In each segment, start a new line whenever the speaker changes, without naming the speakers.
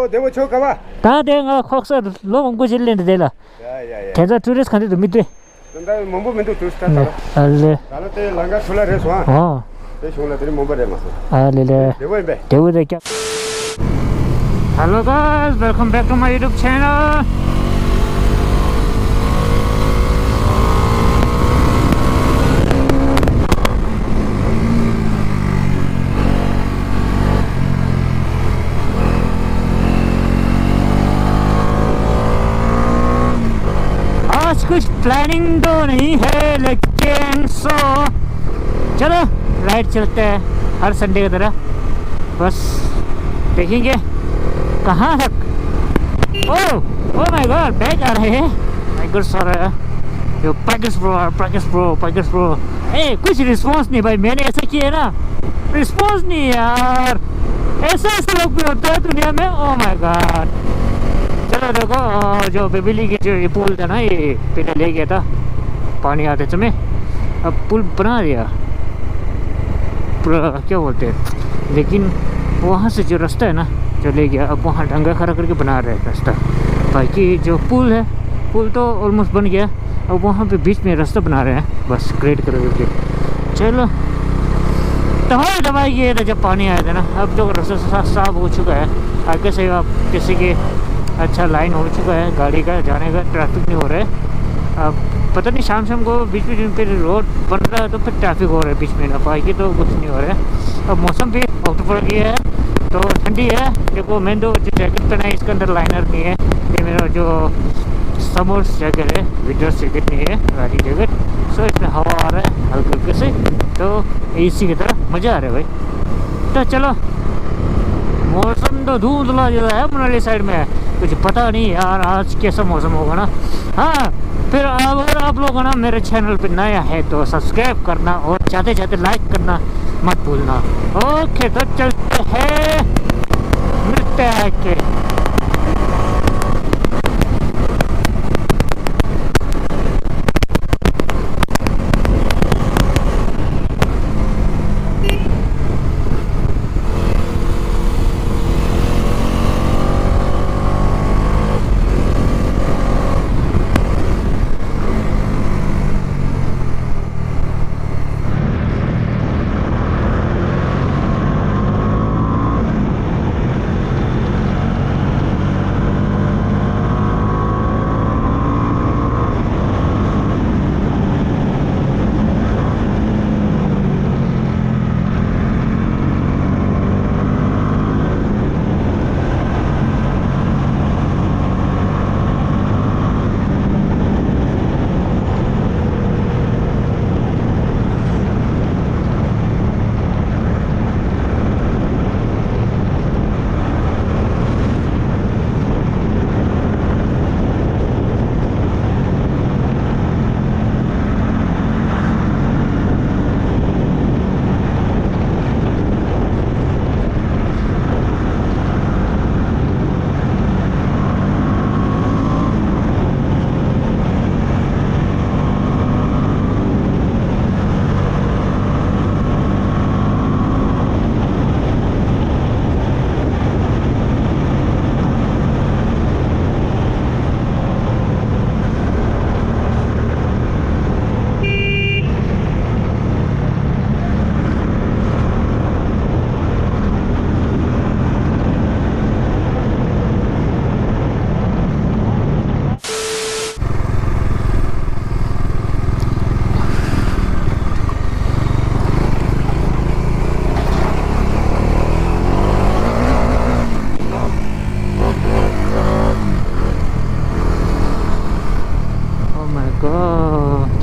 대고 쳐 가봐.
다 대가 콕서 로몽고 질린데 되라.
야야야.
대자 투리스 칸데 밑에.
근데 몸보면도 두스타 따라.
알레.
나는 때 랑가 출라래서 와.
어.
때 쇼라들이 몸바래 마서.
알레.
대고 임베.
대고 대자. Hello guys, welcome back to my YouTube channel. आज कुछ planning तो नहीं है लेकिन चलो राइड चलते हैं हर संडे की तरह बस देखेंगे कहाँ तक ओह माय गॉड बैग आ रहे हैं my god sir yo package bro ए कुछ रिस्पांस नहीं भाई मैंने ऐसा किया है ना रिस्पांस नहीं यार ऐसा लोग भी होता है दुनिया में ओह माय गॉड चलो देखो जो बेबिली की जो ये पुल था ना ये पहले ले गया था पानी आते समय अब पुल बना दिया क्या बोलते हैं लेकिन वहाँ से जो रास्ता है ना जो ले गया अब वहाँ डंगा खड़ा करके बना रहे हैं रास्ता बाकी जो पुल है पुल तो ऑलमोस्ट बन गया अब वहाँ पे बीच में रास्ता बना रहे हैं बस ग्रेड कर करके चलो दवाई दवाई किए थे जब पानी आया था ना अब जो रास्ता साफ हो चुका है आगे से आप किसी के अच्छा लाइन हो चुका है गाड़ी का जाने का ट्रैफिक नहीं हो रहा है अब पता नहीं शाम को बीच में फिर रोड बन रहा है तो फिर ट्रैफिक हो रहा है बीच में ना बाकी तो कुछ नहीं हो रहा है अब मौसम भी अक्टूबर की है तो ठंडी है देखो मैंने तो जो जैकेट पहना है इसके अंदर लाइनर नहीं है ये मेरा जो समर्स जैकेट है विंटर्स जैकेट नहीं है गाड़ी जैकेट सो इसमें हवा आ रहा है हल्के हल्के से तो AC की तरह मज़ा आ रहा है भाई तो चलो मौसम तो धुंधला जला है मनाली साइड में कुछ पता नहीं यार आज कैसा मौसम होगा ना हाँ फिर अगर आप लोग ना मेरे चैनल पे नया है तो सब्सक्राइब करना और जाते जाते लाइक करना मत भूलना ओके तो चलते हैं मिलते हैं के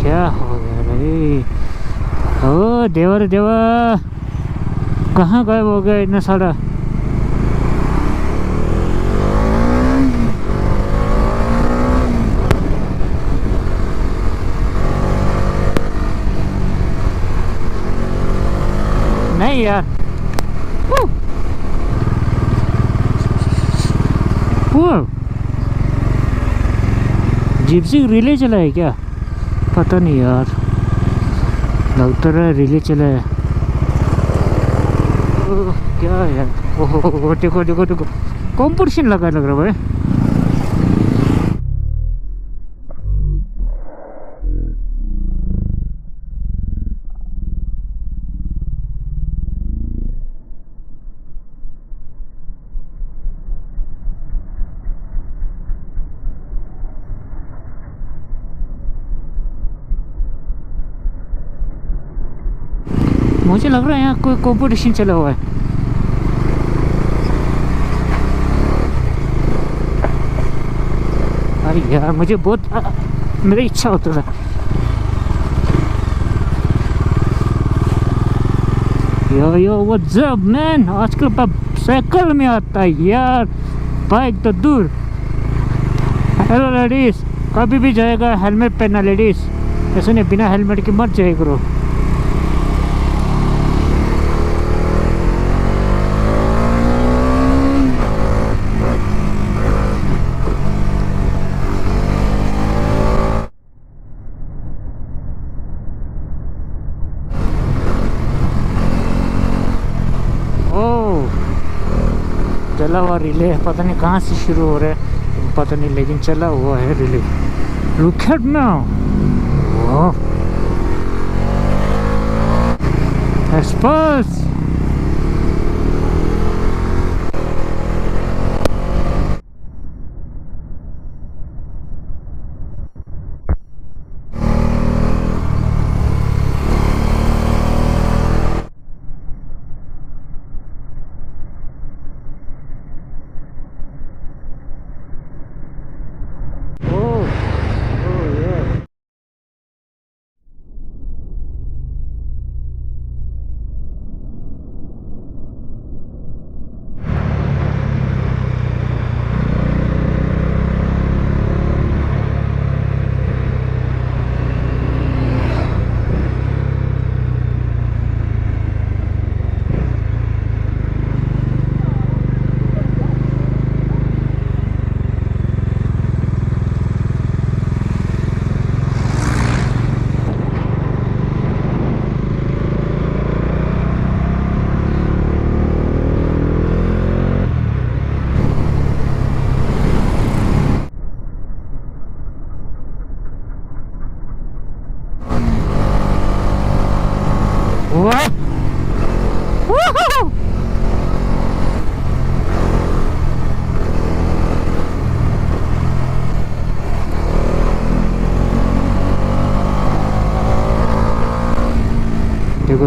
क्या हो गया भाई ओ देवा कहाँ गायब हो गया इतना सारा नहीं यार जिप्सी रिले चला है क्या पता नहीं यार लगता है रिले चला है क्या यार ओहो देखो कंपटीशन लगा लग रहा है भाई। मुझे लग रहा है यहाँ कोई कंपटीशन चला हुआ है। अरे यार मुझे बहुत मेरी इच्छा होता था। यो व्हाट्स अप मैन, आजकल साइकिल में आता है यार, बाइक तो दूर। हेलो लेडीज, कभी भी जाएगा हेलमेट पहनना लेडीज, ऐसे नहीं बिना हेलमेट के मत जाए करो। चला हुआ रिले है, पता नहीं कहाँ से शुरू हो रहा है पता नहीं, लेकिन चला हुआ है relay. Look at now, experts.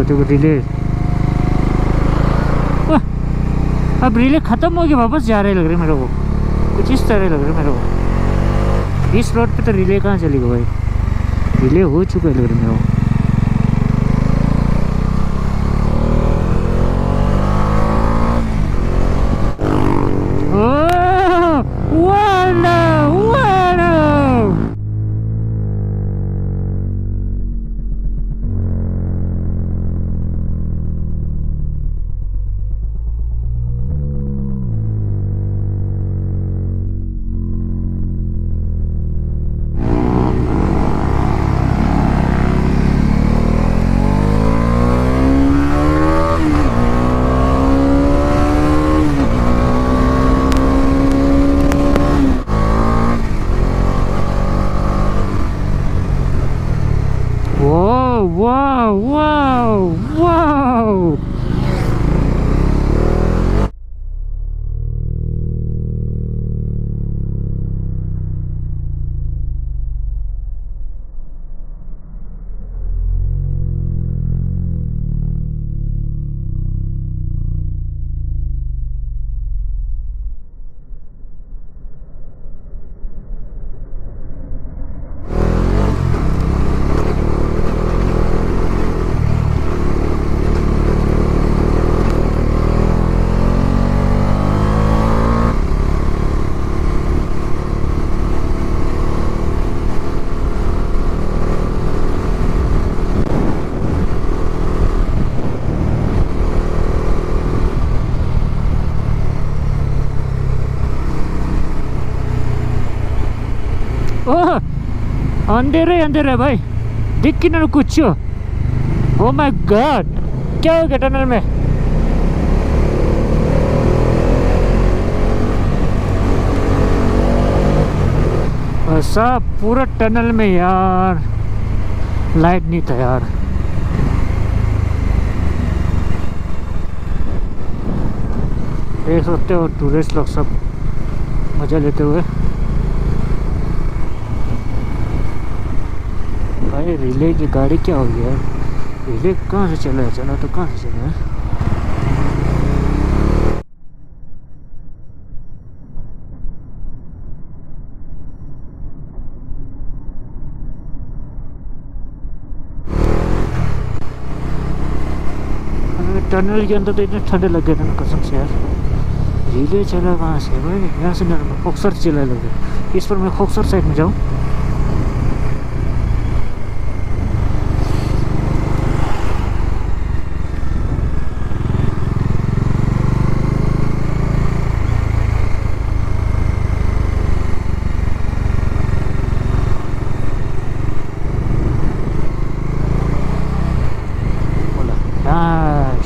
देखो रिले, अब रिले खत्म हो गया, वापस जा रहे लग रहे मेरे को, कुछ इस तरह लग रहा है मेरे को। इस रोड पे तो रिले कहाँ चलेगा भाई, रिले हो चुका है लग रहा है मेरे को। Wow! ओह अंधेरे अंधेरे भाई, दिख कि नहीं कुछ। ओ माय गॉड, क्या हो गया टनल में? सब पूरा टनल में यार लाइट नहीं था यार। देख सकते हो टूरिस्ट लोग सब मजा लेते हुए। भाई रिले की गाड़ी क्या हो गया? रिले कहाँ से चला है? चला तो कहाँ से चला है? टनल के अंदर तो इतने ठंडे लग गए थे ना कसम से यार। रिले चला कहाँ से भाई? यहाँ से खोखसर चला लगे। इस पर मैं खोखसर साइड में जाऊँ।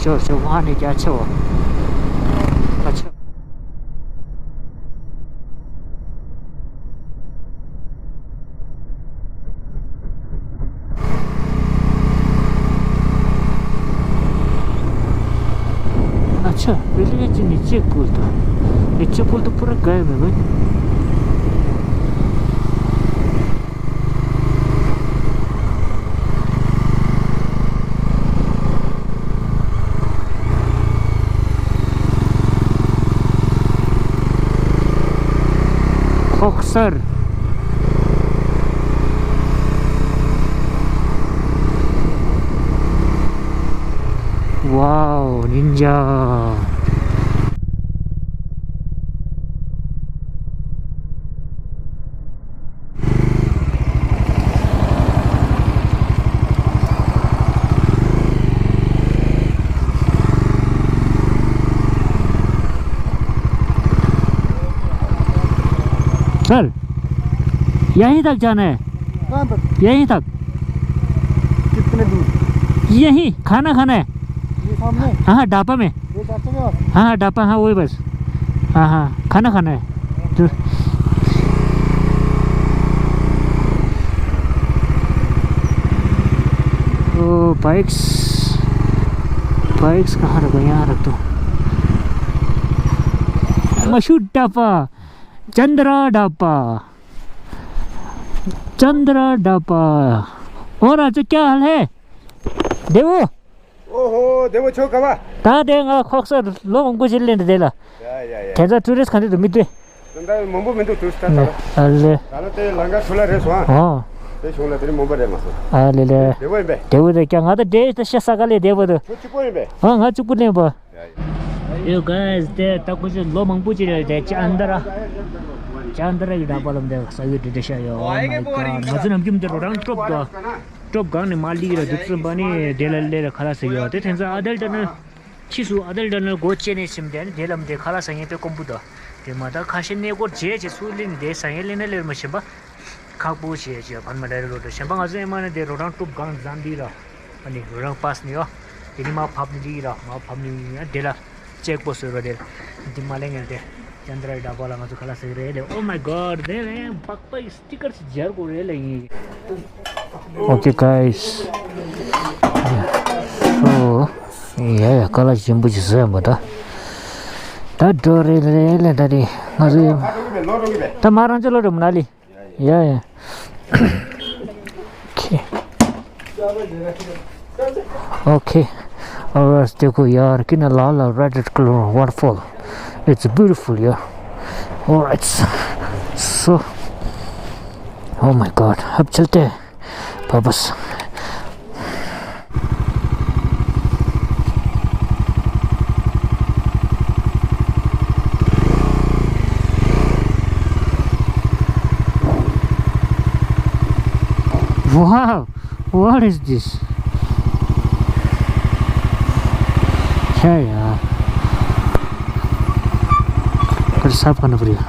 श्योर वहाँ नहीं क्या? अच्छा हुआ। अच्छा अच्छा पहले ये नीचे एक पुल था। नीचे पुल तो पूरा गायब है भाई। खोखसर वाओ निंजा। सर यहीं तक जाना है?
कहाँ तक?
यहीं तक?
कितने दूर?
यहीं खाना खाना है।
ये सामने?
हाँ ढाबा में।
ये चाचा के पास?
हाँ ढाबा, हाँ वही बस। हाँ हाँ खाना खाना है तो। ओ बाइक्स कहाँ रखो? यहाँ रख दो। मशहूर ढाबा चंद्रा ढाबा। और आज क्या हाल है देवो?
ओहो देवो छो कवा
ता देंगा खोखसर लो हमको जिले ने देला
या
ठेजा टूरिस्ट खाने तो मिते
तंदा mombo mentu tusta
अल्ले
तालो ते लंगा छोला रे स्वा
हां
ते छोला तेरे mombo रे मासो
अल्ले
देवो बे
देवो दे क्या गादा दे त सगाले देवो दे
छोची पोइ बे
हां गा चुपुले बा यो गाइस दे त कुछ लो मंगपु जिले दे चांदरा इडा बलम दे सही दे शायो मजन हम किम दे रोडान टॉप गाने माली रे दुसर बनी डेलले रे खला सही होते थेंजा अदल डनल गोचे ने सिम दे डेलम दे खला सही पे कंपुदा ते माता खासे ने को जे सुलिन दे सही लेने ले मशबा खापु छे भन मडा रोड शबा अजे माने दे रोडान टॉप गान जांदी रा अनि रोडान पास नि हो तिनी मा फाप्नि दि रा मा फाप्नि डेला चेक पोस्ट रो दे दिमाले ने दे चंद्रा डाबला मा खला सही रे ओ माय गॉड दे पक्का स्टिकर से जर को रे लगी okay guys so yeah kala jimbu jisa mata ta dore le tadi ngazu ta maran chalo de manali yeah okay alright देखो यार कितना लाल red color waterfall it's beautiful yeah alright so oh my god अब चलते हैं वापस wow what is this क्या यार कर साफ करना पड़ेगा